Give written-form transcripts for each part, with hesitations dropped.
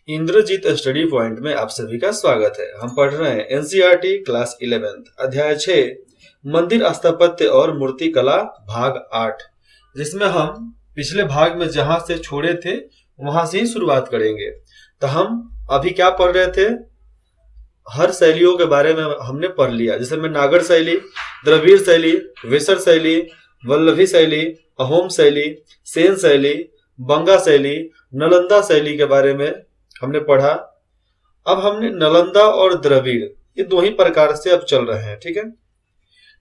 Indrajit study point में आप सभी का स्वागत है। हम पढ़ रहे हैं एनसीईआरटी क्लास 11 अध्याय 6 मंदिर स्थापत्य और मूर्ति कला भाग 8, जिसमें हम पिछले भाग में जहां से छोड़े थे वहां से ही शुरुआत करेंगे। तो हम अभी क्या पढ़ रहे थे, हर शैलियों के बारे में हमने पढ़ लिया, जैसे में नागर शैली, द्रविड़ शैली, वेसर शैली, वल्लभी शैली, अहोम शैली, सेन शैली, बंगा शैली, नालंदा शैली के बारे में हमने पढ़ा। अब हमने नालंदा और द्रविड़ ये दो ही प्रकार से अब चल रहे हैं, ठीक है।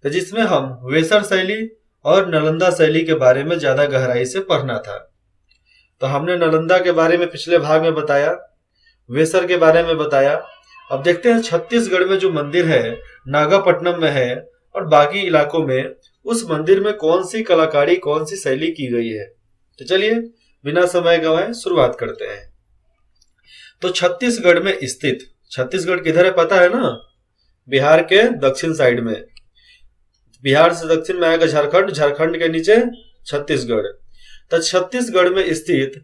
तो जिसमें हम वेसर शैली और नालंदा शैली के बारे में ज्यादा गहराई से पढ़ना था। तो हमने नालंदा के बारे में पिछले भाग में बताया, वेसर के बारे में बताया। अब देखते हैं छत्तीसगढ़ में जो मंदिर है, नागापट्टनम में है और बाकी इलाकों में, उस मंदिर में कौन सी कलाकारी, कौन सी शैली की गई है। तो चलिए बिना समय गंवाए शुरुआत करते हैं। तो छत्तीसगढ़ में स्थित, छत्तीसगढ़ किधर है पता है ना, बिहार के दक्षिण साइड में। बिहार से दक्षिण में आएगा झारखंड, झारखंड के नीचे छत्तीसगढ़। तो छत्तीसगढ़ में स्थित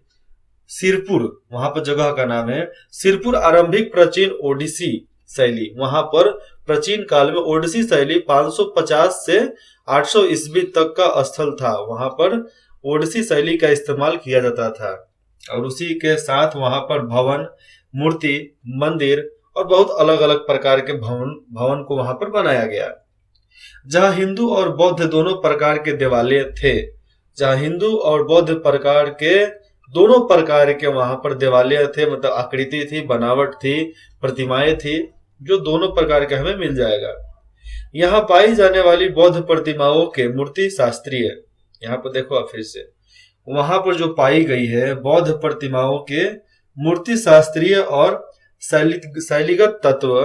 सिरपुर, वहां पर जगह का नाम है सिरपुर, आरंभिक प्राचीन ओडिसी शैली, वहां पर प्राचीन काल में ओडिसी शैली 550 से 800 ईस्वी तक का स्थल था। वहां पर ओडिसी शैली का इस्तेमाल किया जाता था और उसी के साथ वहां पर भवन, मूर्ति, मंदिर और बहुत अलग अलग प्रकार के भवन को वहां पर बनाया गया। जहां हिंदू और बौद्ध दोनों प्रकार के देवालय थे, जहां हिंदू और बौद्ध प्रकार के दोनों प्रकार के वहां पर देवालय थे, मतलब आकृति थी, बनावट थी, प्रतिमाएं थी, जो दोनों प्रकार के हमें मिल जाएगा। यहाँ पाई जाने वाली बौद्ध प्रतिमाओं के मूर्ति शास्त्रीय, यहाँ पर देखो आप फिर से, वहां पर जो पाई गई है बौद्ध प्रतिमाओं के मूर्ति शास्त्रीय और शैलीगत तत्व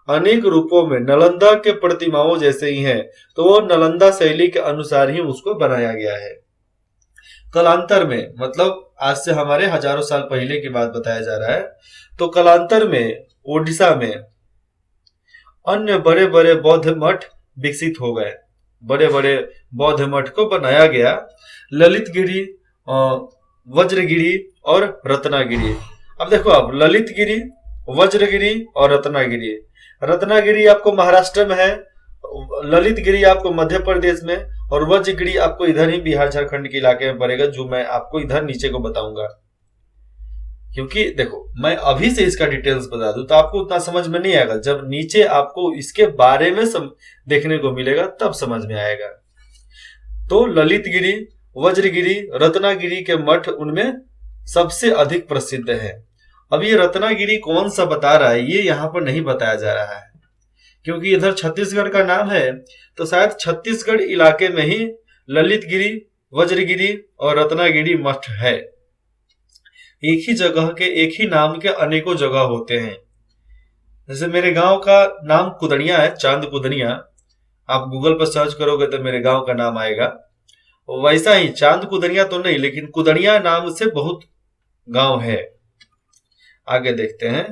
अनेक रूपों में नालंदा के प्रतिमाओं जैसे ही हैं, तो वो नालंदा शैली के अनुसार ही उसको बनाया गया है। कालांतर में, मतलब आज से हमारे हजारों साल पहले की बात बताया जा रहा है, तो कालांतर में ओडिशा में अन्य बड़े बड़े बौद्ध मठ विकसित हो गए, बड़े बड़े बौद्ध मठ को बनाया गया। ललितगिरी, वज्रगिरी और रत्नागिरी। अब देखो आप, ललितगिरी, वज्रगिरी और रत्नागिरी। रत्नागिरी आपको महाराष्ट्र में है, ललितगिरी आपको मध्य प्रदेश में, और वज्रगिरी आपको इधर ही बिहार झारखंड के इलाके में पड़ेगा, जो मैं आपको इधर नीचे को बताऊंगा। क्योंकि देखो मैं अभी से इसका डिटेल्स बता दूं तो आपको उतना समझ में नहीं आएगा, जब नीचे आपको इसके बारे में देखने को मिलेगा तब समझ में आएगा। तो ललितगिरी, वज्रगिरी, रत्नागिरी के मठ उनमें सबसे अधिक प्रसिद्ध है। अब ये रत्नागिरी कौन सा बता रहा है, ये यहाँ पर नहीं बताया जा रहा है, क्योंकि इधर छत्तीसगढ़ का नाम है, तो शायद छत्तीसगढ़ इलाके में ही ललितगिरी, वज्रगिरी और रत्नागिरी मठ है। एक ही जगह के, एक ही नाम के अनेकों जगह होते हैं। जैसे मेरे गांव का नाम कुदड़िया है, चांद कुदड़िया, आप गूगल पर सर्च करोगे तो मेरे गांव का नाम आएगा। वैसा ही चांद कुदड़िया तो नहीं, लेकिन कुदड़िया नाम से बहुत गांव है। आगे देखते हैं,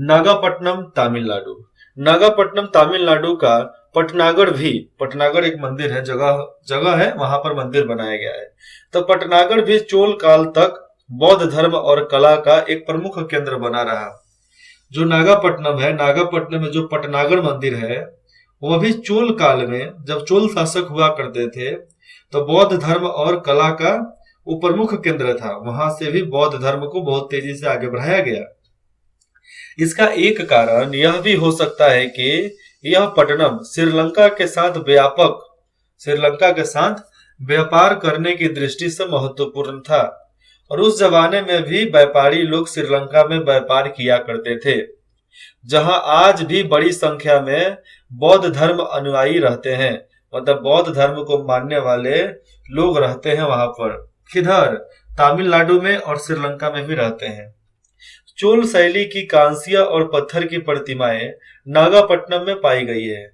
नागापट्टनम तमिलनाडु। नागापट्टनम तमिलनाडु का पटनागढ़ भी, पटनागढ़ एक मंदिर है, जगह है, वहां पर मंदिर बनाया गया है। तो पटनागढ़ भी चोल काल तक बौद्ध धर्म और कला का एक प्रमुख केंद्र बना रहा। जो नागापट्टनम है, नागापट्टनम में जो पटनागढ़ मंदिर है, वह भी चोल काल में, जब चोल शासक हुआ करते थे, तो बौद्ध धर्म और कला का वो प्रमुख केंद्र था। वहां से भी बौद्ध धर्म को बहुत तेजी से आगे बढ़ाया गया। इसका एक कारण यह भी हो सकता है कि यह पट्टनम श्रीलंका के साथ व्यापार करने की दृष्टि से महत्वपूर्ण था, और उस जमाने में भी व्यापारी लोग श्रीलंका में व्यापार किया करते थे, जहां आज भी बड़ी संख्या में बौद्ध धर्म अनुयायी रहते हैं, मतलब बौद्ध धर्म को मानने वाले लोग रहते हैं वहां पर। किधर? तमिलनाडु में और श्रीलंका में भी रहते हैं। चोल शैली की कांस्य और पत्थर की प्रतिमाएं नागापट्टनम में पाई गई है।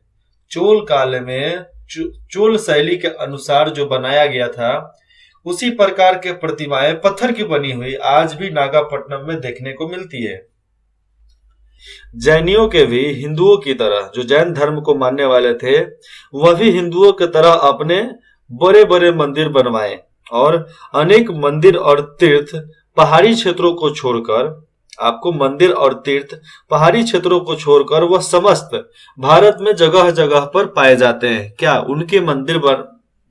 चोल काल में चोल शैली के अनुसार जो बनाया गया था, उसी प्रकार के प्रतिमाएं पत्थर की बनी हुई आज भी नागापट्टनम में देखने को मिलती है। जैनियों के भी हिंदुओं की तरह, जो जैन धर्म को मानने वाले थे, वह भी हिंदुओं की तरह अपने बड़े बड़े मंदिर बनवाए, और अनेक मंदिर और तीर्थ पहाड़ी क्षेत्रों को छोड़कर आपको मंदिर और तीर्थ पहाड़ी क्षेत्रों को छोड़कर वह समस्त भारत में जगह जगह पर पाए जाते हैं। क्या उनके मंदिर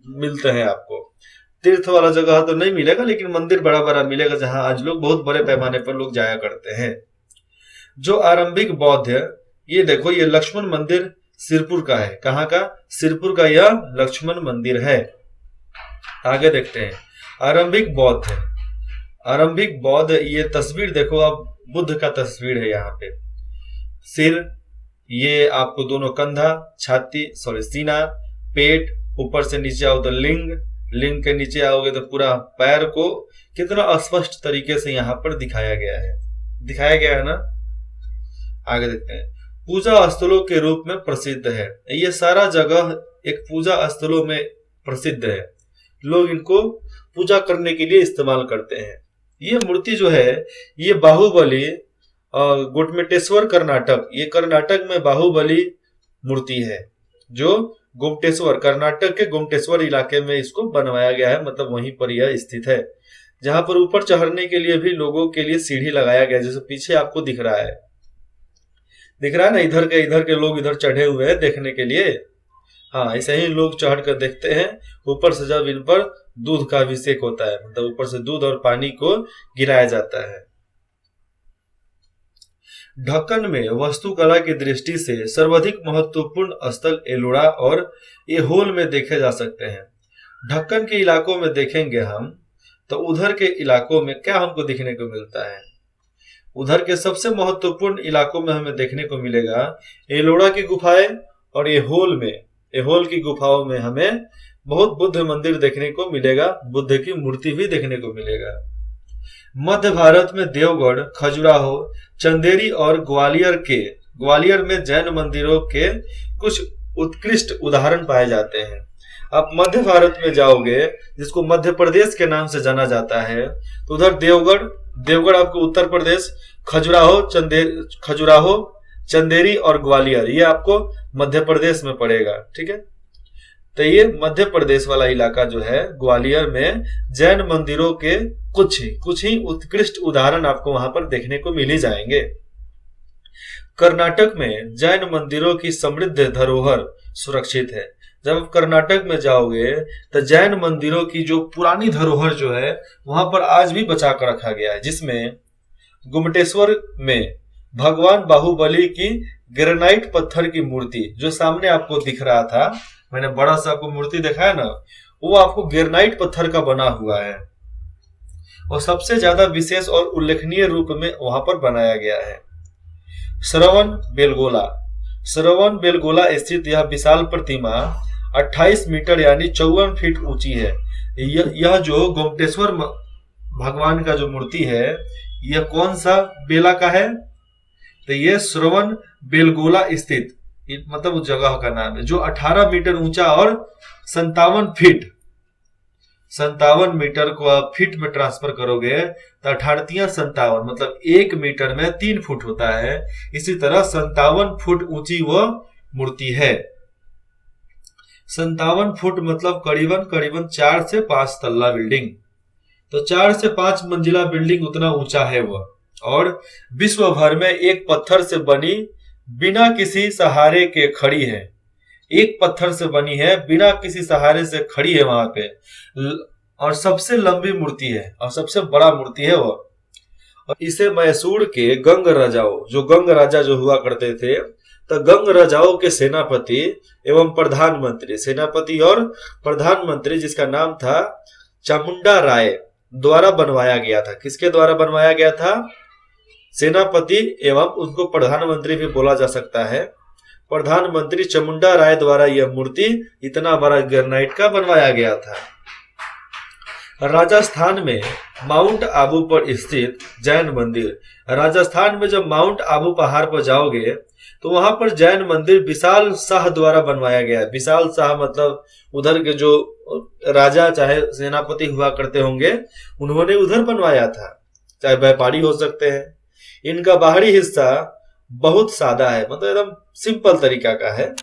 मिलते हैं आपको। तीर्थ वाला जगह तो नहीं मिलेगा, लेकिन मंदिर बड़ा बड़ा मिलेगा जहां आज लोग बहुत बड़े पैमाने पर लोग जाया करते हैं। जो आरंभिक बौद्ध है, ये देखो, ये लक्ष्मण मंदिर सिरपुर का है। कहाँ का? सिरपुर का यह लक्ष्मण मंदिर है। आगे देखते हैं, आरंभिक बौद्ध है। आरंभिक बौद्ध, ये तस्वीर देखो आप, बुद्ध का तस्वीर है यहाँ पे। सिर, ये आपको दोनों कंधा, छाती, सीना, पेट, ऊपर से नीचे आओ तो लिंग, लिंग के नीचे आओगे तो पूरा पैर को कितना स्पष्ट तरीके से यहाँ पर दिखाया गया है ना। आगे देखते हैं, पूजा स्थलों के रूप में प्रसिद्ध है। ये सारा जगह एक पूजा स्थलों में प्रसिद्ध है। लोग इनको पूजा करने के लिए इस्तेमाल करते हैं। ये मूर्ति जो है, ये बाहुबली गोटमेटेश्वर कर्नाटक, ये कर्नाटक में बाहुबली मूर्ति है, जो गोमटेश्वर, कर्नाटक के गोमटेश्वर इलाके में इसको बनवाया गया है। मतलब वहीं पर यह स्थित है, जहां पर ऊपर चढ़ने के लिए भी लोगों के लिए सीढ़ी लगाया गया है। जैसे पीछे आपको दिख रहा है ना, इधर के लोग इधर चढ़े हुए हैं देखने के लिए। हाँ, ऐसे ही लोग चढ़ कर देखते हैं। ऊपर से जब इन पर दूध का अभिषेक होता है, मतलब ऊपर से दूध और पानी को गिराया जाता है। ढक्कन में वास्तुकला की दृष्टि से सर्वाधिक महत्वपूर्ण स्थल एलोरा और ऐहोल में देखे जा सकते हैं। ढक्कन के इलाकों में देखेंगे हम, तो उधर के इलाकों में क्या हमको देखने को मिलता है? उधर के सबसे महत्वपूर्ण इलाकों में हमें देखने को मिलेगा एलोरा की गुफाएं, और ऐहोल की गुफाओं में हमें बहुत बुद्ध मंदिर देखने को मिलेगा, बुद्ध की मूर्ति भी देखने को मिलेगा। मध्य भारत में देवगढ़, खजुराहो, चंदेरी और ग्वालियर में जैन मंदिरों के कुछ उत्कृष्ट उदाहरण पाए जाते हैं। आप मध्य भारत में जाओगे, जिसको मध्य प्रदेश के नाम से जाना जाता है, तो उधर देवगढ़ आपको उत्तर प्रदेश, खजुराहो, चंदेरी और ग्वालियर, ये आपको मध्य प्रदेश में पड़ेगा। ठीक है, तो ये मध्य प्रदेश वाला इलाका जो है, ग्वालियर में जैन मंदिरों के कुछ ही उत्कृष्ट उदाहरण आपको वहां पर देखने को मिल ही जाएंगे। कर्नाटक में जैन मंदिरों की समृद्ध धरोहर सुरक्षित है। जब आप कर्नाटक में जाओगे तो जैन मंदिरों की जो पुरानी धरोहर जो है, वहां पर आज भी बचा कर रखा गया है, जिसमें गुमटेश्वर में भगवान बाहुबली की ग्रेनाइट पत्थर की मूर्ति, जो सामने आपको दिख रहा था, मैंने बड़ा सा आपको मूर्ति दिखाया ना, वो आपको ग्रेनाइट पत्थर का बना हुआ है, और सबसे ज्यादा विशेष और उल्लेखनीय रूप में वहां पर बनाया गया है। श्रवण बेलगोला स्थित यह विशाल प्रतिमा 28 मीटर यानी 54 फीट ऊंची है। यह जो गोमटेश्वर भगवान का जो मूर्ति है, यह कौन सा बेला का है? तो ये श्रवण बेलगोला स्थित, मतलब उस जगह का नाम है, जो 18 मीटर ऊंचा और 57 मीटर को आप फीट में ट्रांसफर करोगे तो 58 मतलब 1 मीटर में 3 फुट होता है। इसी तरह 57 फुट ऊंची वो मूर्ति है। 57 फुट मतलब करीबन 4 से 5 तल्ला बिल्डिंग, तो 4 से 5 मंजिला बिल्डिंग उतना ऊंचा है वह, और विश्व भर में एक पत्थर से बनी, बिना किसी सहारे के खड़ी है। एक पत्थर से बनी है, बिना किसी सहारे से खड़ी है वहां पे, और सबसे लंबी मूर्ति है और सबसे बड़ा मूर्ति है वो। और इसे मैसूर के गंग राजा जो हुआ करते थे, तो गंग राजाओं के सेनापति एवं प्रधानमंत्री, सेनापति और प्रधानमंत्री जिसका नाम था चामुंडा राय द्वारा बनवाया गया था। किसके द्वारा बनवाया गया था? सेनापति एवं उनको प्रधानमंत्री भी बोला जा सकता है। प्रधानमंत्री चामुंडा राय द्वारा यह मूर्ति इतना बड़ा ग्रेनाइट का बनवाया गया था। राजस्थान में माउंट आबू पर स्थित जैन मंदिर, राजस्थान में जब माउंट आबू पहाड़ पर जाओगे तो वहां पर जैन मंदिर विशाल शाह द्वारा बनवाया गया है। विशाल शाह मतलब उधर के जो राजा चाहे सेनापति हुआ करते होंगे, उन्होंने उधर बनवाया था, चाहे व्यापारी हो सकते हैं। इनका बाहरी हिस्सा बहुत सादा है, मतलब एकदम सिंपल तरीका का है,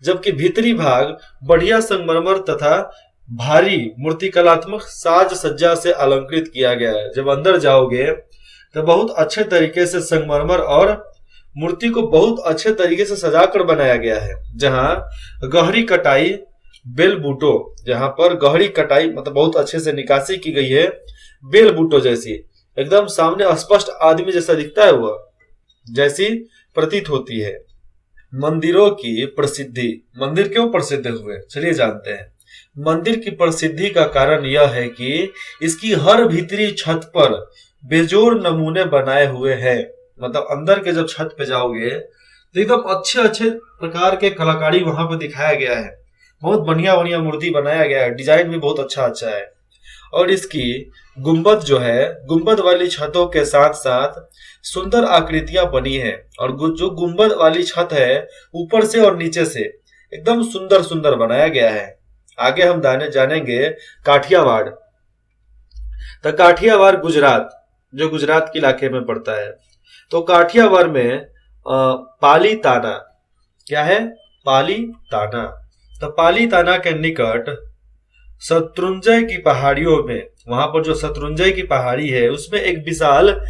जबकि भीतरी भाग बढ़िया संगमरमर तथा भारी मूर्तिकलात्मक साज सज्जा से अलंकृत किया गया है। जब अंदर जाओगे तो बहुत अच्छे तरीके से संगमरमर और मूर्ति को बहुत अच्छे तरीके से सजाकर बनाया गया है, जहां गहरी कटाई बेल बूटो, जहां पर गहरी कटाई मतलब बहुत अच्छे से निकासी की गई है, बेल बूटो जैसी, एकदम सामने स्पष्ट आदमी जैसा दिखता है वह जैसी प्रतीत होती है। मंदिरों की प्रसिद्धि, मंदिर क्यों प्रसिद्ध हुए चलिए जानते हैं। मंदिर की प्रसिद्धि का कारण यह है कि इसकी हर भीतरी छत पर बेजोड़ नमूने बनाए हुए हैं। मतलब अंदर के जब छत पे जाओगे तो एकदम अच्छे अच्छे प्रकार के कलाकारी वहां पर दिखाया गया है, बहुत बढ़िया बढ़िया मूर्ति बनाया गया है, डिजाइन भी बहुत अच्छा अच्छा है। और इसकी गुंबद जो है, गुंबद वाली छतों के साथ साथ सुंदर आकृतियां बनी है, और जो गुंबद वाली छत है ऊपर से और नीचे से एकदम सुंदर सुंदर बनाया गया है। आगे हम जानेंगे काठियावाड़। तो काठियावाड़ गुजरात, जो गुजरात के इलाके में पड़ता है, तो काठियावाड़ में पालीताना, क्या है पालीताना, तो पालीताना के निकट शत्रुंजय की पहाड़ियों में, वहां पर जो शत्रुंजय की पहाड़ी है उसमें एक विशाल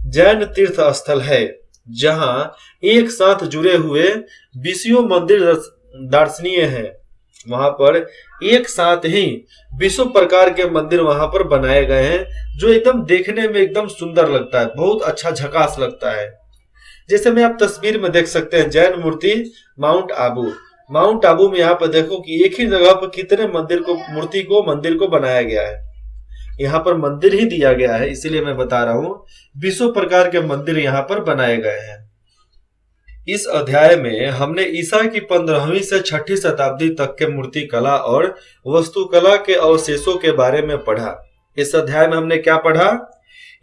जैन तीर्थ स्थल है, जहां एक साथ जुड़े हुए 20 मंदिर दर्शनीय हैं। वहां पर एक साथ ही 20 प्रकार के मंदिर वहां पर बनाए गए हैं, जो एकदम देखने में एकदम सुंदर लगता है, बहुत अच्छा झकास लगता है। जैसे में आप तस्वीर में देख सकते हैं जैन मूर्ति माउंट आबू, माउंट आबू में यहाँ पर देखो कि एक ही जगह पर कितने मंदिर को बनाया गया है। यहाँ पर मंदिर ही दिया गया है, इसीलिए मैं बता रहा हूँ 20 प्रकार के मंदिर यहाँ पर बनाए गए हैं। इस अध्याय में हमने ईसा की 15वीं से 6ठी शताब्दी तक के मूर्ति कला और वास्तुकला के अवशेषों के बारे में पढ़ा। इस अध्याय में हमने क्या पढ़ा?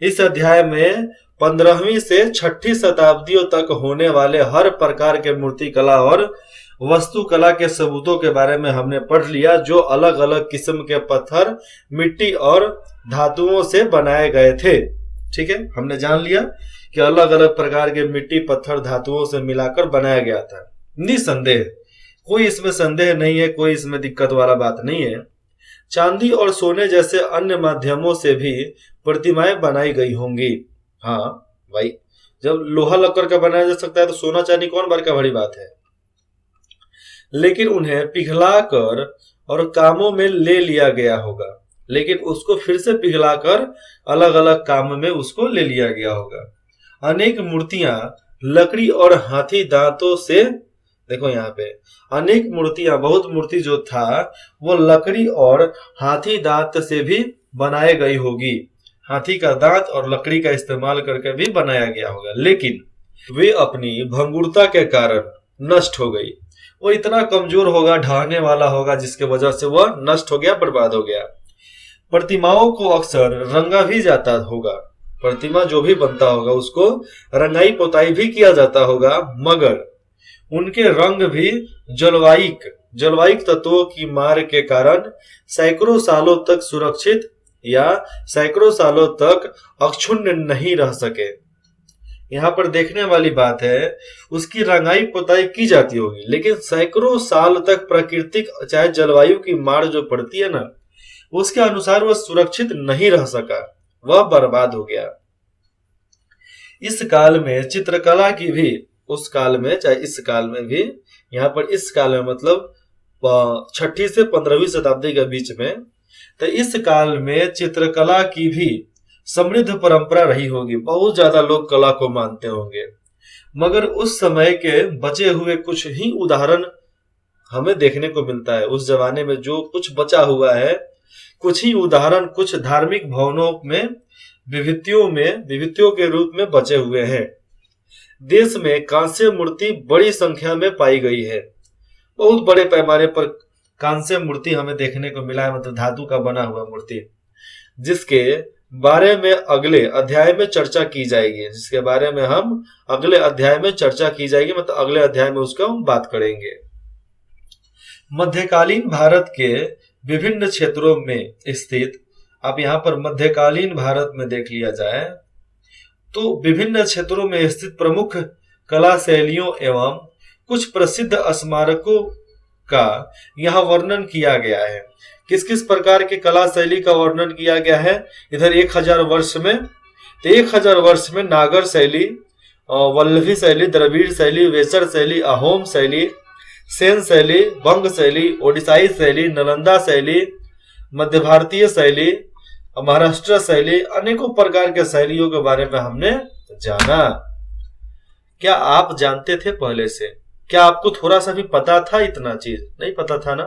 इस अध्याय में 15वीं से 6ठी शताब्दियों तक होने वाले हर प्रकार के मूर्ति कला और वास्तुकला के सबूतों के बारे में हमने पढ़ लिया, जो अलग अलग किस्म के पत्थर, मिट्टी और धातुओं से बनाए गए थे। ठीक है, हमने जान लिया कि अलग अलग प्रकार के मिट्टी, पत्थर, धातुओं से मिलाकर बनाया गया था। निसंदेह, कोई इसमें संदेह नहीं है, कोई इसमें दिक्कत वाला बात नहीं है। चांदी और सोने जैसे अन्य माध्यमों से भी प्रतिमाएं बनाई गई होंगी। हाँ भाई, जब लोहा लक्कर का बनाया जा सकता है तो सोना चांदी कौन बड़ा बड़ी बात है। लेकिन उन्हें पिघलाकर और कामों में ले लिया गया होगा, लेकिन उसको फिर से पिघलाकर अलग अलग काम में उसको ले लिया गया होगा। अनेक मूर्तियां लकड़ी और हाथी दांतों से, देखो यहाँ पे अनेक मूर्तियां, बहुत मूर्ति जो था वो लकड़ी और हाथी दांत से भी बनाई गई होगी। हाथी का दांत और लकड़ी का इस्तेमाल करके भी बनाया गया होगा, लेकिन वे अपनी भंगुरता के कारण नष्ट हो गई। वो इतना कमजोर होगा, ढहने वाला होगा, जिसके वजह से वह नष्ट हो गया, बर्बाद हो गया। प्रतिमाओं को अक्सर रंगा भी जाता होगा, प्रतिमा जो भी बनता होगा उसको रंगाई पोताई भी किया जाता होगा, मगर उनके रंग भी जलवायिक तत्वों की मार के कारण सैकड़ों सालों तक सुरक्षित या सैकड़ों सालों तक अक्षुण्ण नहीं रह सके। यहाँ पर देखने वाली बात है, उसकी रंगाई पोताई की जाती होगी, लेकिन सैकड़ों साल तक प्राकृतिक चाहे जलवायु की मार जो पड़ती है ना, उसके अनुसार वह सुरक्षित नहीं रह सका, वह बर्बाद हो गया। इस काल में चित्रकला की भी, उस काल में चाहे इस काल में भी, यहाँ पर इस काल में मतलब 6ठी से 15वीं शताब्दी के बीच में, तो इस काल में चित्रकला की भी समृद्ध परंपरा रही होगी, बहुत ज्यादा लोग कला को मानते होंगे। मगर उस समय के बचे हुए कुछ ही उदाहरण हमें देखने को मिलता है। उस जमाने में जो कुछ बचा हुआ है, कुछ ही उदाहरण कुछ धार्मिक भवनों में विभूतियों के रूप में बचे हुए हैं। देश में कांस्य मूर्ति बड़ी संख्या में पाई गई है, बहुत बड़े पैमाने पर कांस्य मूर्ति हमें देखने को मिला है, मतलब धातु का बना हुआ मूर्ति, जिसके बारे में अगले अध्याय में चर्चा की जाएगी, मतलब अगले अध्याय में उसका हम बात करेंगे। मध्यकालीन भारत के विभिन्न क्षेत्रों में स्थित, अब यहाँ पर मध्यकालीन भारत में देख लिया जाए तो विभिन्न क्षेत्रों में स्थित प्रमुख कला शैलियों एवं कुछ प्रसिद्ध स्मारकों का यहाँ वर्णन किया गया है। किस किस प्रकार की कला शैली का वर्णन किया गया है? इधर 1000 वर्ष में तो 1000 वर्ष में नागर शैली, वल्लभी शैली, द्रविड़ शैली, वेसर शैली, अहोम शैली, सेन शैली, वंग शैली, ओडिसाई शैली, नालंदा शैली, मध्य भारतीय शैली, महाराष्ट्र शैली, अनेकों प्रकार के शैलियों के बारे में हमने जाना। क्या आप जानते थे पहले से? क्या आपको थोड़ा सा भी पता था? इतना चीज नहीं पता था ना?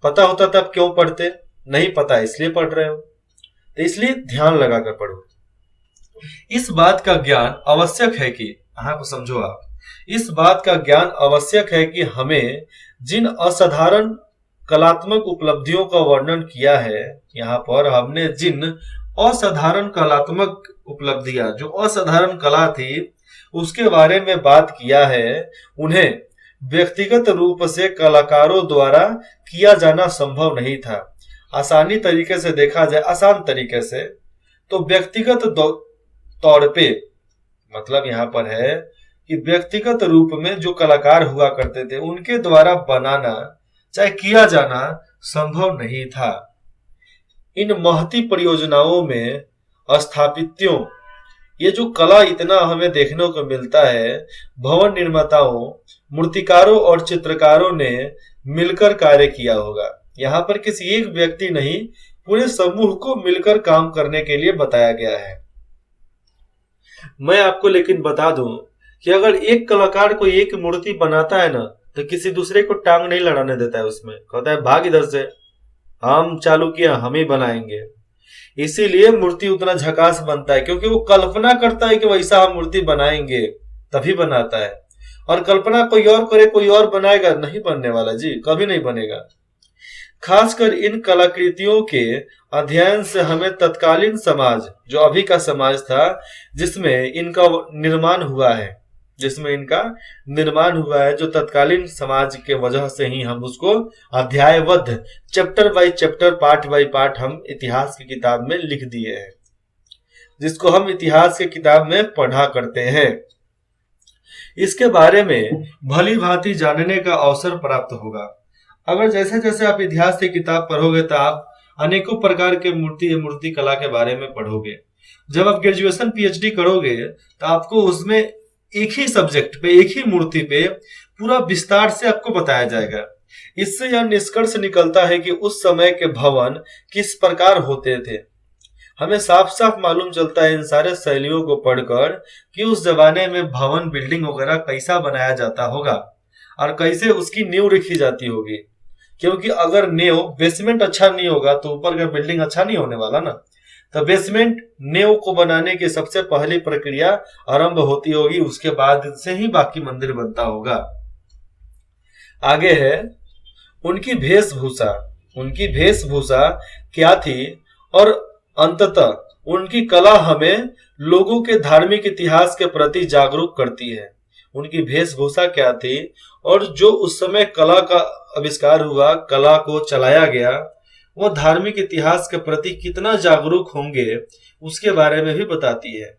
पता होता तब क्यों पढ़ते? नहीं पता इसलिए पढ़ रहे हो, तो इसलिए ध्यान लगाकर पढ़ो। इस बात का ज्ञान आवश्यक है कि, हाँ को समझो आप, इस बात का ज्ञान आवश्यक है कि हमें जिन असाधारण कलात्मक उपलब्धियों का वर्णन किया है, यहाँ पर हमने जिन असाधारण कलात्मक उपलब्धियां, जो असाधारण कला थी उसके बारे में बात किया है, उन्हें व्यक्तिगत रूप से कलाकारों द्वारा किया जाना संभव नहीं था। आसानी तरीके से देखा जाए, आसान तरीके से, तो व्यक्तिगत तौर पे मतलब यहाँ पर है कि व्यक्तिगत रूप में जो कलाकार हुआ करते थे उनके द्वारा बनाना चाहे किया जाना संभव नहीं था। इन महती परियोजनाओं में स्थापत्यों, ये जो कला इतना हमें देखने को मिलता है, भवन निर्माताओं, मूर्तिकारों और चित्रकारों ने मिलकर कार्य किया होगा। यहाँ पर किसी एक व्यक्ति नहीं, पूरे समूह को मिलकर काम करने के लिए बताया गया है। मैं आपको लेकिन बता दूं कि अगर एक कलाकार कोई एक मूर्ति बनाता है ना, तो किसी दूसरे को टांग नहीं लड़ाने देता है। उसमें कहता है भाग इधर से, हम चालू किया, हम ही बनाएंगे। इसीलिए मूर्ति उतना झकास बनता है, क्योंकि वो कल्पना करता है कि वैसा हम मूर्ति बनाएंगे, तभी बनाता है। और कल्पना कोई और करे, कोई और बनाएगा, नहीं बनने वाला जी, कभी नहीं बनेगा। खासकर इन कलाकृतियों के अध्ययन से हमें तत्कालीन समाज, जो अभी का समाज था जिसमें इनका निर्माण हुआ है, जो तत्कालीन समाज के वजह से ही हम उसको अध्यायबद्ध, chapter by chapter, part by part हम इतिहास की किताब में लिख दिए हैं, जिसको हम इतिहास की किताब में पढ़ा करते हैं। इसके बारे में भली भांति जानने का अवसर प्राप्त होगा। अगर जैसे जैसे आप इतिहास की किताब पढ़ोगे तो आप अनेकों प्रकार के मूर्ति कला के बारे में पढ़ोगे। जब आप ग्रेजुएशन पीएचडी करोगे तो आपको उसमें एक ही सब्जेक्ट पे, एक ही मूर्ति पे पूरा विस्तार से आपको बताया जाएगा। इससे यह निष्कर्ष निकलता है कि उस समय के भवन किस प्रकार होते थे। हमें साफ साफ मालूम चलता है इन सारे शैलियों को पढ़कर कि उस जमाने में भवन, बिल्डिंग वगैरह कैसा बनाया जाता होगा और कैसे उसकी नींव रखी जाती होगी। क्योंकि अगर नींव, बेसमेंट अच्छा नहीं होगा तो ऊपर का बिल्डिंग अच्छा नहीं होने वाला ना। तो बेसमेंट, नींव को बनाने की सबसे पहली प्रक्रिया आरंभ होती होगी, उसके बाद से ही बाकी मंदिर बनता होगा। आगे है उनकी वेशभूषा क्या थी और अंततः उनकी कला हमें लोगों के धार्मिक इतिहास के प्रति जागरूक करती है। उनकी वेशभूषा क्या थी और जो उस समय कला का आविष्कार हुआ, कला को चलाया गया, वो धार्मिक इतिहास के प्रति कितना जागरूक होंगे उसके बारे में भी बताती है।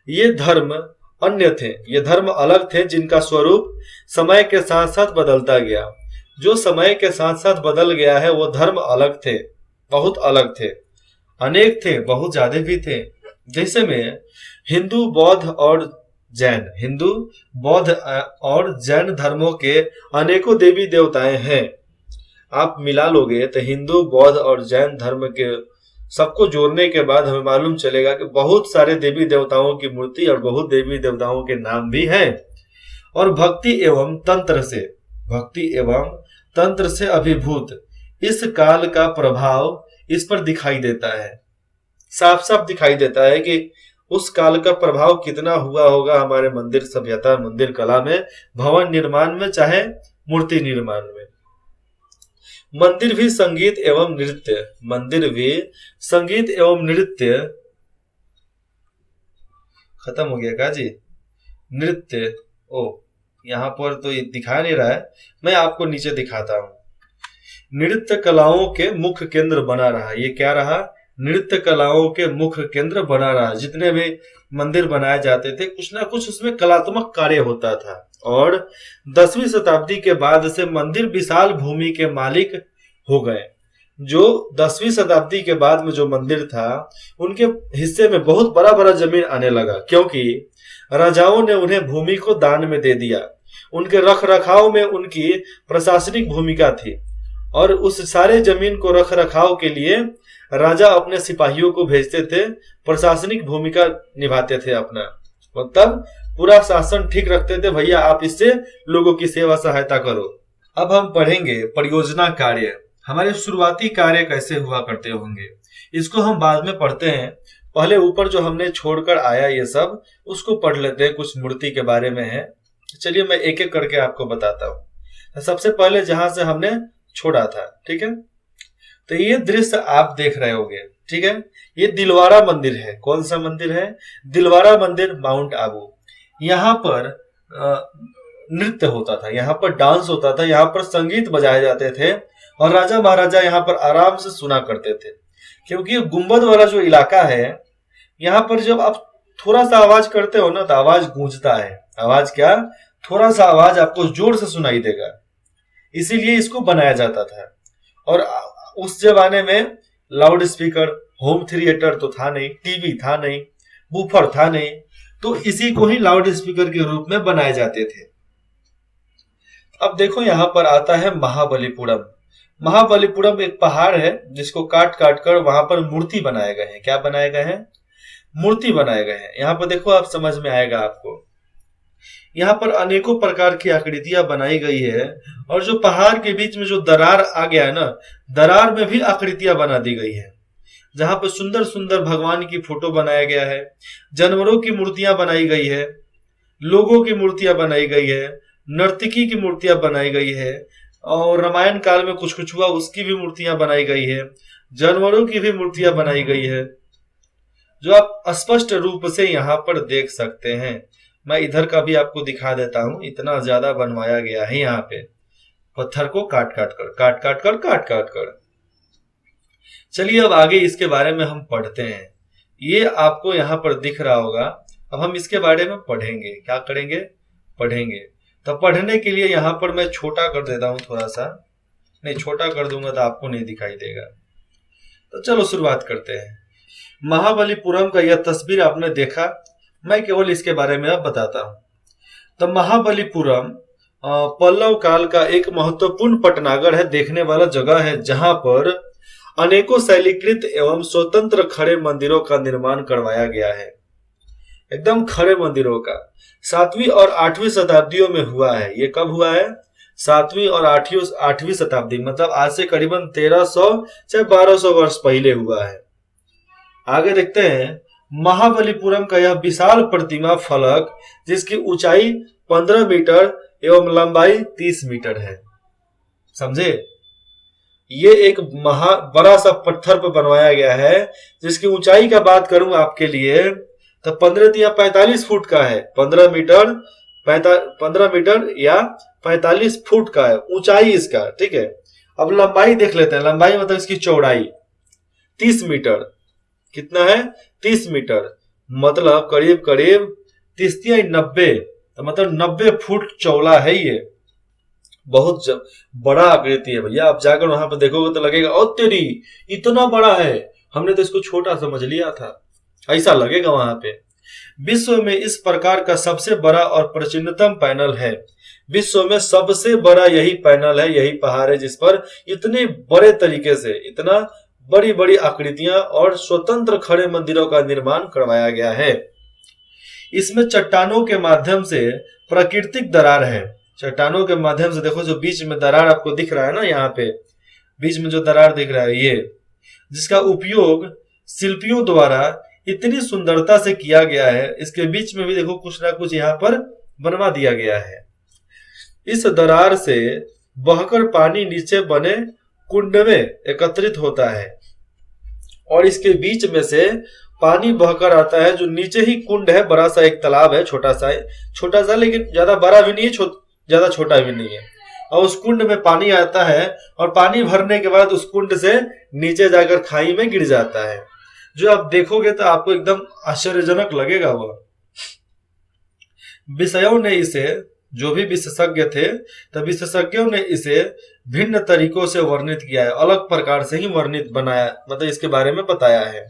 ये धर्म अन्य थे, ये धर्म अलग थे, जिनका स्वरूप समय के साथ साथ बदलता गया। जो समय के साथ साथ बदल गया है वो धर्म अलग थे, बहुत अलग थे, अनेक थे, बहुत ज्यादा भी थे। जैसे में हिंदू, बौद्ध और जैन धर्मों के अनेकों देवी देवताएं हैं। आप मिला लोगे तो हिंदू, बौद्ध और जैन धर्म के सबको जोड़ने के बाद हमें मालूम चलेगा कि बहुत सारे देवी देवताओं की मूर्ति और बहुत देवी देवताओं के नाम भी हैं। और भक्ति एवं तंत्र से अभिभूत इस काल का प्रभाव इस पर दिखाई देता है। साफ साफ दिखाई देता है कि उस काल का प्रभाव कितना हुआ होगा हमारे मंदिर सभ्यता, मंदिर कला में, भवन निर्माण में, चाहे मूर्ति निर्माण में। मंदिर भी संगीत एवं नृत्य खत्म हो गया का जी? नृत्य, यहाँ पर तो ये दिखा नहीं रहा है, मैं आपको नीचे दिखाता हूँ। नृत्य कलाओं के मुख्य केंद्र बना रहा। ये क्या रहा? नृत्य कलाओं के मुख्य केंद्र बना रहा। जितने भी मंदिर बनाए जाते थे, कुछ ना कुछ उसमें कलात्मक कार्य होता था। और 10वीं शताब्दी के बाद से मंदिर विशाल भूमि के मालिक हो गए। जो 10वीं शताब्दी के बाद में जो मंदिर था उनके हिस्से में बहुत बड़ा बड़ा जमीन आने लगा, क्योंकि राजाओं ने उन्हें भूमि को दान में दे दिया। उनके रख रखाव में उनकी प्रशासनिक भूमिका थी और उस सारे जमीन को रख रखाव के लिए राजा अपने सिपाहियों को भेजते थे, प्रशासनिक भूमिका निभाते थे अपना, मतलब पूरा शासन ठीक रखते थे। भैया आप इससे लोगों की सेवा सहायता करो। अब हम पढ़ेंगे परियोजना कार्य, हमारे शुरुआती कार्य कैसे हुआ करते होंगे, इसको हम बाद में पढ़ते हैं। पहले ऊपर जो हमने छोड़कर आया ये सब उसको पढ़ लेते हैं, कुछ मूर्ति के बारे में है। चलिए मैं एक एक करके आपको बताता हूँ। सबसे पहले जहां से हमने छोड़ा था, ठीक है, तो ये दृश्य आप देख रहे होंगे, ठीक है, ये दिलवारा मंदिर है। कौन सा मंदिर है? दिलवारा मंदिर, माउंट आबू। यहाँ पर नृत्य होता था, यहाँ पर डांस होता था, यहाँ पर संगीत बजाए जाते थे और राजा महाराजा यहाँ पर आराम से सुना करते थे। क्योंकि गुंबद वाला जो इलाका है, यहाँ पर जब आप थोड़ा सा आवाज करते हो ना तो आवाज गूंजता है। आवाज क्या? थोड़ा सा आवाज आपको जोर से सुनाई देगा, इसीलिए इसको बनाया जाता था। और उस जमाने में लाउड स्पीकर, होम थिएटर तो था नहीं, टीवी था नहीं, बूफर था नहीं, तो इसी को ही लाउड स्पीकर के रूप में बनाए जाते थे। अब देखो यहाँ पर आता है महाबलीपुरम। महाबलीपुरम एक पहाड़ है जिसको काट काट कर वहां पर मूर्ति बनाए गए हैं। क्या बनाए गए हैं? मूर्ति बनाए गए हैं। यहाँ पर देखो, आप समझ में आएगा आपको। यहाँ पर अनेकों प्रकार की आकृतियां बनाई गई है और जो पहाड़ के बीच में जो दरार आ गया है ना, दरार में भी आकृतियां बना दी गई है, जहां पर सुंदर सुंदर भगवान की फोटो बनाया गया है, जानवरों की मूर्तियां बनाई गई है, लोगों की मूर्तियां बनाई गई है, नर्तकी की मूर्तियां बनाई गई है, और रामायण काल में कुछ कुछ हुआ उसकी भी मूर्तियां बनाई गई है, जानवरों की भी मूर्तियां बनाई गई है, जो आप स्पष्ट रूप से यहाँ पर देख सकते हैं। मैं इधर का भी आपको दिखा देता हूं, इतना ज्यादा बनवाया गया है यहाँ पे, पत्थर को काट काट कर। चलिए अब आगे इसके बारे में हम पढ़ते हैं। ये आपको यहाँ पर दिख रहा होगा। अब हम इसके बारे में पढ़ेंगे। क्या करेंगे? पढ़ेंगे। तो पढ़ने के लिए यहाँ पर मैं छोटा कर देता हूं थोड़ा सा, नहीं छोटा कर दूंगा तो आपको नहीं दिखाई देगा। तो चलो शुरुआत करते हैं। महाबलीपुरम का यह तस्वीर आपने देखा, मैं केवल इसके बारे में अब बताता हूं। तो महाबलीपुरम पल्लव काल का एक महत्वपूर्ण पटनागर है, देखने वाला जगह है, जहां पर अनेकों शैलीकृत एवं स्वतंत्र खड़े मंदिरों का निर्माण करवाया गया है। एकदम खड़े मंदिरों का 7वीं और 8वीं शताब्दियों में हुआ है। ये कब हुआ है? 7वीं और 8वीं शताब्दी, मतलब आज से करीबन 1300 से 1200 वर्ष पहले हुआ है। आगे देखते हैं। महाबलीपुरम का यह विशाल प्रतिमा फलक, जिसकी ऊंचाई 15 मीटर एवं लंबाई 30 मीटर है, समझे? ये एक बड़ा सा पत्थर पर बनवाया गया है, जिसकी ऊंचाई का बात करूं आपके लिए तो 15 या 45 फुट का है। 15 मीटर या 45 फुट का है ऊंचाई इसका, ठीक है। अब लंबाई देख लेते हैं। लंबाई मतलब इसकी चौड़ाई 30 मीटर। कितना है? 30 मीटर, मतलब करीब करीब 30 या 90, तो मतलब 90 फुट चौड़ा है ये। बहुत बड़ा आकृति है भैया। आप जाकर वहां पर देखोगे तो लगेगा ओ तेरी इतना बड़ा है, हमने तो इसको छोटा समझ लिया था, ऐसा लगेगा वहां पे। विश्व में इस प्रकार का सबसे बड़ा और प्राचीनतम पैनल है। विश्व में सबसे बड़ा यही पैनल है, यही पहाड़ है जिस पर इतने बड़े तरीके से इतना बड़ी बड़ी आकृतियां और स्वतंत्र खड़े मंदिरों का निर्माण करवाया गया है। इसमें चट्टानों के माध्यम से प्राकृतिक दरार है। चट्टानों के माध्यम से देखो, जो बीच में दरार आपको दिख रहा है ना, यहाँ पे बीच में जो दरार दिख रहा है ये, जिसका उपयोग शिल्पियों द्वारा इतनी सुंदरता से किया गया है। इसके बीच में भी देखो कुछ ना कुछ यहाँ पर बनवा दिया गया है। इस दरार से बहकर पानी नीचे बने कुंड में एकत्रित होता है और इसके बीच में से पानी बहकर आता है, जो नीचे ही कुंड है, बड़ा सा एक तालाब है, छोटा सा लेकिन ज्यादा बड़ा भी नहीं है, ज्यादा छोटा भी नहीं है। और उस कुंड में पानी आता है और पानी भरने के बाद उस कुंड से नीचे जाकर खाई में गिर जाता है। जो आप देखोगे तो आपको एकदम आश्चर्यजनक लगेगा। वह विषयों ने इसे जो भी विशेषज्ञ थे, तो विशेषज्ञों ने इसे भिन्न तरीकों से वर्णित किया है, अलग प्रकार से ही वर्णित बनाया, मतलब इसके बारे में बताया है।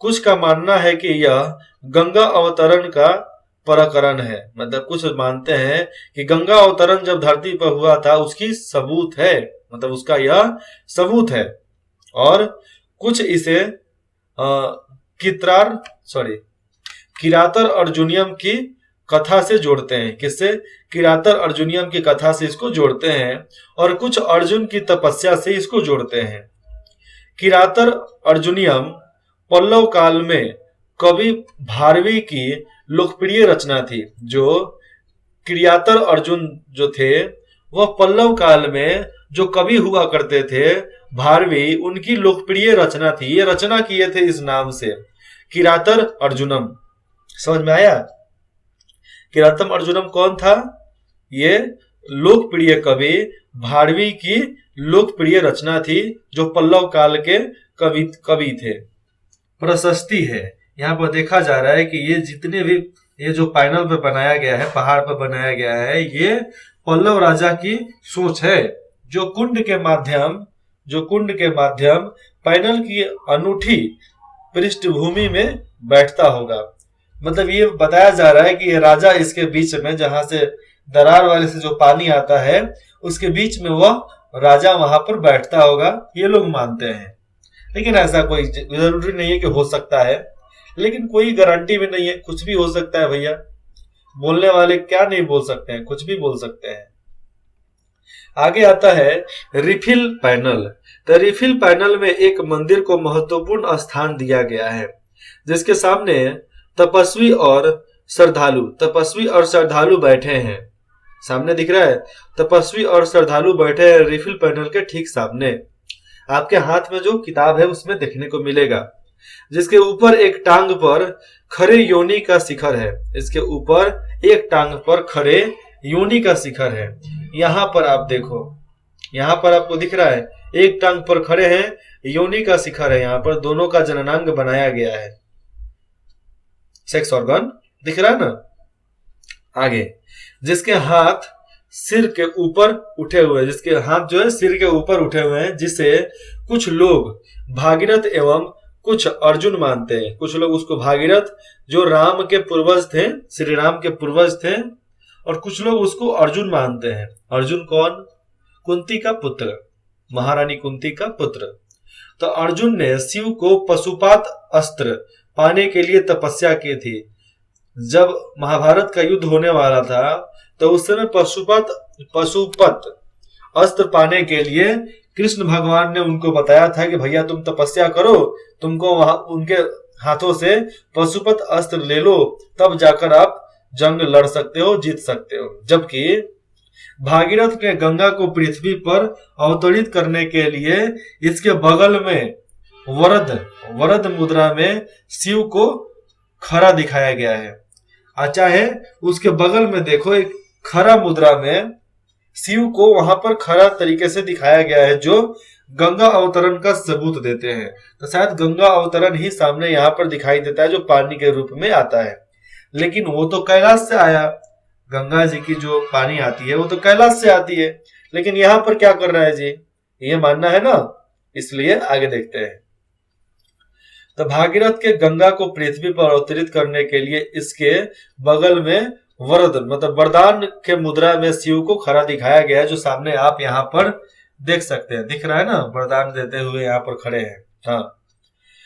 कुछ का मानना है कि यह गंगा अवतरण का प्रकरण है, मतलब कुछ मानते हैं कि गंगा अवतरण जब धरती पर हुआ था उसकी सबूत है, मतलब उसका यह सबूत है। और कुछ इसे किरातर अर्जुनियम की कथा से जोड़ते हैं। किससे? किरातर अर्जुनियम की कथा से इसको जोड़ते हैं, और कुछ अर्जुन की तपस्या से इसको जोड़ते हैं। किरातर अर्जुनियम पल्लव काल में कवि भारवी की लोकप्रिय रचना थी। जो किरातर अर्जुन जो थे वह पल्लव काल में जो कवि हुआ करते थे भारवी, उनकी लोकप्रिय रचना थी। ये रचना किए थे इस नाम से, किरातर अर्जुनम। समझ में आया? किरातम अर्जुनम कौन था? ये लोकप्रिय कवि भारवी की लोकप्रिय रचना थी, जो पल्लव काल के कवि थे। प्रशस्ति है, यहाँ पर देखा जा रहा है कि ये जितने भी ये जो पैनल पे बनाया गया है, पहाड़ पर बनाया गया है, ये पल्लव राजा की सोच है, जो कुंड के माध्यम पैनल की अनूठी पृष्ठभूमि में बैठता होगा। मतलब ये बताया जा रहा है कि ये राजा इसके बीच में, जहां से दरार वाले से जो पानी आता है उसके बीच में वह राजा वहां पर बैठता होगा, ये लोग मानते हैं। लेकिन ऐसा कोई जरूरी नहीं है कि हो सकता है, लेकिन कोई गारंटी भी नहीं है, कुछ भी हो सकता है भैया। बोलने वाले क्या नहीं बोल सकते हैं, कुछ भी बोल सकते हैं। आगे आता है रिफिल पैनल। तो रिफिल पैनल में एक मंदिर को महत्वपूर्ण स्थान दिया गया है, जिसके सामने तपस्वी और श्रद्धालु बैठे हैं। सामने दिख रहा है, तपस्वी और श्रद्धालु बैठे हैं रिफिल पैनल के ठीक सामने। आपके हाथ में जो किताब है उसमें देखने को मिलेगा, जिसके ऊपर एक टांग पर खरे योनि का शिखर है। इसके ऊपर एक टांग पर खरे योनि का शिखर है। यहाँ पर आप देखो, यहाँ पर आपको दिख रहा है एक टांग पर खड़े हैं, योनि का शिखर है। यहाँ पर दोनों का जननांग बनाया गया है, सेक्स ऑर्गन दिख रहा है ना। आगे, जिसके हाथ सिर के ऊपर उठे हुए, जिसके हाथ जो है सिर के ऊपर उठे हुए हैं, जिसे कुछ लोग भागीरथ एवं कुछ अर्जुन मानते हैं। कुछ लोग उसको भागीरथ, जो राम के पूर्वज थे, श्री राम के पूर्वज थे, और कुछ लोग उसको अर्जुन मानते हैं। अर्जुन कौन? कुंती का पुत्र, महारानी कुंती का पुत्र। तो अर्जुन ने शिव को पशुपात अस्त्र पाने के लिए तपस्या की थी। जब महाभारत का युद्ध होने वाला था तो उस समय पशुपत अस्त्र पाने के लिए कृष्ण भगवान ने उनको बताया था कि भैया तुम तपस्या करो, तुमको वहां उनके हाथों से पशुपत अस्त्र ले लो, तब जाकर आप जंग लड़ सकते हो, जीत सकते हो। जबकि भागीरथ ने गंगा को पृथ्वी पर अवतरित करने के लिए इसके बगल में वरद मुद्रा में शिव को खड़ा दिखाया गया है। चाहे उसके बगल में देखो, एक खड़ा मुद्रा में शिव को वहां पर खड़ा तरीके से दिखाया गया है, जो गंगा अवतरण का सबूत देते हैं। तो शायद गंगा अवतरण ही सामने यहाँ पर दिखाई देता है, जो पानी के रूप में आता है। लेकिन वो तो कैलाश से आया, गंगा जी की जो पानी आती है वो तो कैलाश से आती है। लेकिन यहाँ पर क्या कर रहा है जी, ये मानना है ना, इसलिए आगे देखते हैं। तो भागीरथ के गंगा को पृथ्वी पर अवतरित करने के लिए इसके बगल में वरद मतलब वरदान के मुद्रा में शिव को खड़ा दिखाया गया है, जो सामने आप यहाँ पर देख सकते हैं। दिख रहा है ना, वरदान देते हुए यहाँ पर खड़े हैं। हाँ,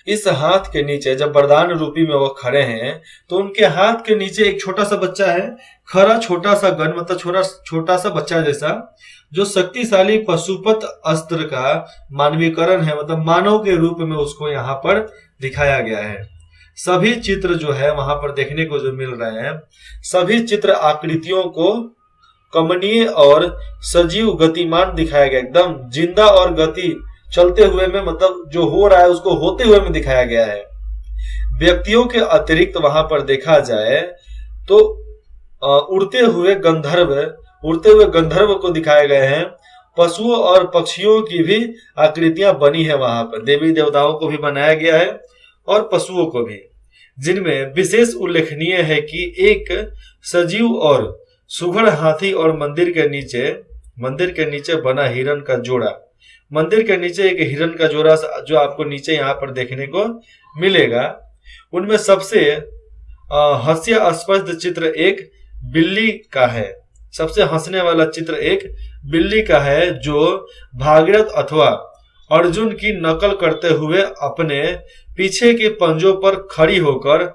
इस हाथ के नीचे जब वरदान रूपी में वो खड़े हैं तो उनके हाथ के नीचे एक छोटा सा बच्चा है, खरा छोटा सा गन, मतलब छोटा सा बच्चा जैसा, जो शक्तिशाली पशुपत अस्त्र का मानवीकरण है, मतलब मानव के रूप में उसको यहाँ पर दिखाया गया है। सभी चित्र जो है वहां पर देखने को जो मिल रहे हैं, सभी चित्र आकृतियों को कमनीय और सजीव गतिमान दिखाया गया, एकदम जिंदा और गति चलते हुए में, मतलब जो हो रहा है उसको होते हुए में दिखाया गया है। व्यक्तियों के अतिरिक्त वहां पर देखा जाए तो उड़ते हुए गंधर्व को दिखाए गए हैं। पशुओं और पक्षियों की भी आकृतियां बनी है वहां पर, देवी देवताओं को भी बनाया गया है और पशुओं को भी, जिनमें विशेष उल्लेखनीय है कि एक सजीव और सुघड़ हाथी और मंदिर के नीचे बना हिरन का जोड़ा। मंदिर के नीचे एक हिरन का जोड़ा जो आपको नीचे यहाँ पर देखने को मिलेगा। उनमें सबसे हास्यास्पद चित्र एक बिल्ली का है। सबसे हंसने वाला चित्र एक बिल्ली का है जो भागीरथ अथवा अर्जुन की नकल करते हुए अपने पीछे के पंजों पर खड़ी होकर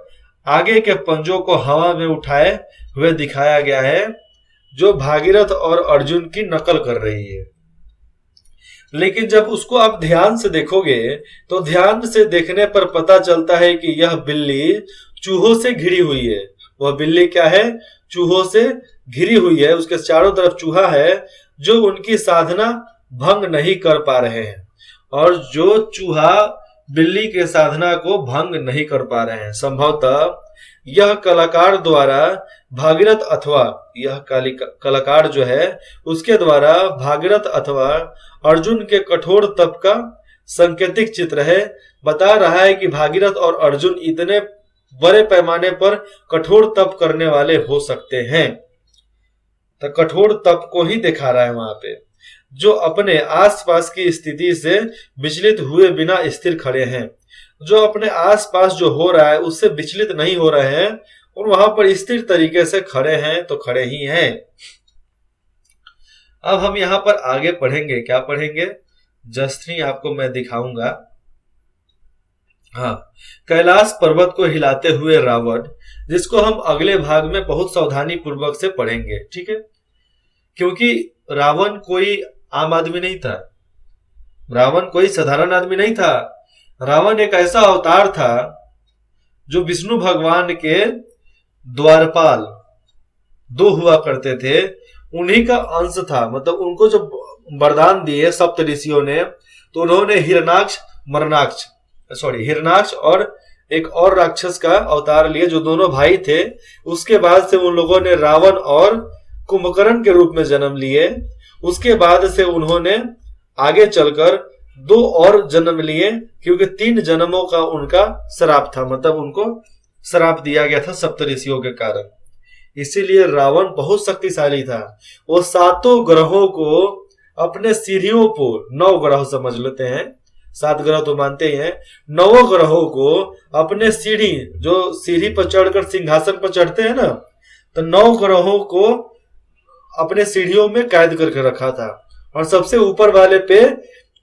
आगे के पंजों को हवा में उठाए हुए दिखाया गया है, जो भागीरथ और अर्जुन की नकल कर रही है। लेकिन जब उसको आप ध्यान से देखोगे तो ध्यान से देखने पर पता चलता है कि यह बिल्ली चूहों से घिरी हुई है। वह बिल्ली क्या है? चूहों से घिरी हुई है। उसके चारों तरफ चूहा है जो उनकी साधना भंग नहीं कर पा रहे हैं, और जो चूहा बिल्ली के साधना को भंग नहीं कर पा रहे हैं। संभवतः यह कलाकार द्वारा भागीरथ अथवा यह कलाकार जो है उसके द्वारा भागीरथ अथवा अर्जुन के कठोर तप का संकेतिक चित्र है। बता रहा है कि भागीरथ और अर्जुन इतने बड़े पैमाने पर कठोर तप करने वाले हो सकते हैं। तो कठोर तप को ही दिखा रहा है वहां पे, जो अपने आसपास की स्थिति से विचलित हुए बिना स्थिर खड़े हैं। जो अपने आसपास जो हो रहा है उससे विचलित नहीं हो रहे हैं और वहां पर स्थिर तरीके से खड़े हैं, तो खड़े ही हैं। अब हम यहां पर आगे पढ़ेंगे। क्या पढ़ेंगे? जस्टिनी आपको मैं दिखाऊंगा। हाँ, कैलाश पर्वत को हिलाते हुए रावण, जिसको हम अगले भाग में बहुत सावधानी पूर्वक से पढ़ेंगे, ठीक है? क्योंकि रावण कोई आम आदमी नहीं था, रावण कोई साधारण आदमी नहीं था। रावण एक ऐसा अवतार था जो विष्णु भगवान के द्वारपाल दो हुआ करते थे, उन्हीं का अंश था। मतलब उनको जब वरदान दिए सप्त ऋषियों ने, तो उन्होंने हिरणाक्ष और एक और राक्षस का अवतार लिए, जो दोनों भाई थे। उसके बाद से उन लोगों ने रावण और कुंभकर्ण के रूप में जन्म लिए। उसके बाद से उन्होंने आगे चलकर 2 और जन्म लिए, क्योंकि 3 जन्मों का उनका श्राप था। मतलब उनको श्राप दिया गया था सप्तऋषियों के कारण। इसीलिए रावण बहुत शक्तिशाली था। वो 7 ग्रहों को अपने सीढ़ियों पर, 9 ग्रह समझ लेते हैं, 7 ग्रह तो मानते ही हैं, 9 ग्रहों को अपने सीढ़ी पर चढ़कर सिंहासन पर चढ़ते हैं ना, तो 9 ग्रहों को अपने सीढ़ियों में कैद करके रखा था। और सबसे ऊपर वाले पे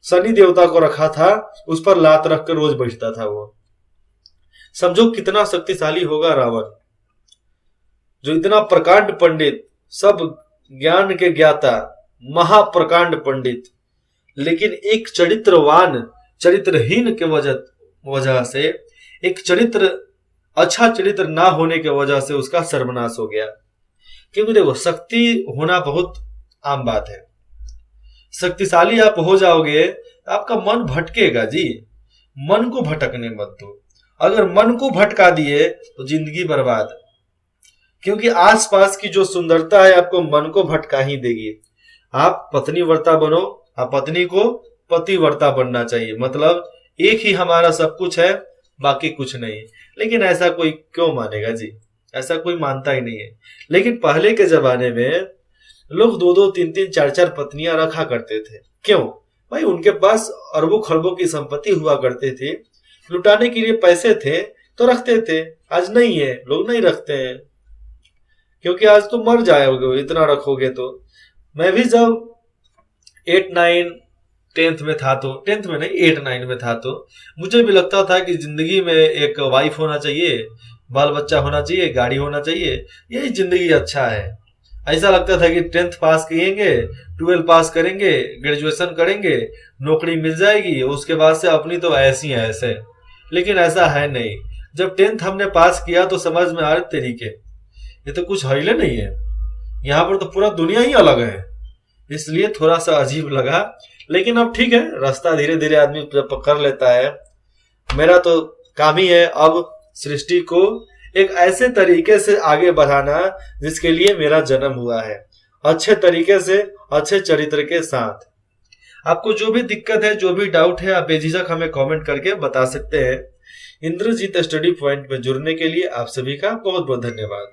शनि देवता को रखा था, उस पर लात रख कर रोज बैठता था वो। समझो कितना शक्तिशाली होगा रावण, जो इतना प्रकांड पंडित, सब ज्ञान के ज्ञाता, महाप्रकांड पंडित, लेकिन एक चरित्रहीन के वजह से, एक अच्छा चरित्र ना होने के वजह से उसका सर्वनाश हो गया। क्योंकि देखो, शक्ति होना बहुत आम बात है। शक्तिशाली आप हो जाओगे तो आपका मन भटकेगा जी। मन को भटकने मत दो। अगर मन को भटका दिए तो जिंदगी बर्बाद। क्योंकि आसपास की जो सुंदरता है आपको मन को भटका ही देगी। आप पत्नीव्रता बनो, आप पत्नी को पतिव्रता बनना चाहिए। मतलब एक ही हमारा सब कुछ है, बाकी कुछ नहीं। लेकिन ऐसा कोई क्यों मानेगा जी? ऐसा कोई मानता ही नहीं है। लेकिन पहले के जमाने में लोग 2-2, 3-3, 4-4 पत्नियां रखा करते थे। क्यों भाई? उनके पास अरबों खरबों की संपत्ति हुआ करते थे, लुटाने के लिए पैसे थे तो रखते थे। आज नहीं है, लोग नहीं रखते हैं, क्योंकि आज तो मर जाओगे इतना रखोगे तो। मैं भी जब 8, 9, 10th में था, तो 10th में नहीं, 8, 9 में था, तो मुझे भी लगता था कि जिंदगी में एक वाइफ होना चाहिए, बाल बच्चा होना चाहिए, गाड़ी होना चाहिए, यही जिंदगी अच्छा है। ऐसा लगता था कि 10th पास करेंगे, 12 पास करेंगे, ग्रेजुएशन करेंगे, नौकरी मिल जाएगी, उसके बाद से अपनी तो ऐसी है ऐसे। लेकिन ऐसा है नहीं। जब 10th हमने पास किया तो समझ में आ रहे तरीके, ये तो कुछ हिले नहीं है, यहाँ पर तो पूरा दुनिया ही अलग है। इसलिए थोड़ा सा अजीब लगा। लेकिन अब ठीक है, रास्ता धीरे धीरे आदमी पकड़ लेता है। मेरा तो काम ही है अब सृष्टि को एक ऐसे तरीके से आगे बढ़ाना जिसके लिए मेरा जन्म हुआ है, अच्छे तरीके से, अच्छे चरित्र के साथ। आपको जो भी दिक्कत है, जो भी डाउट है, आप बेझिझक हमें कमेंट करके बता सकते हैं। इंद्रजीत स्टडी पॉइंट में जुड़ने के लिए आप सभी का बहुत बहुत धन्यवाद।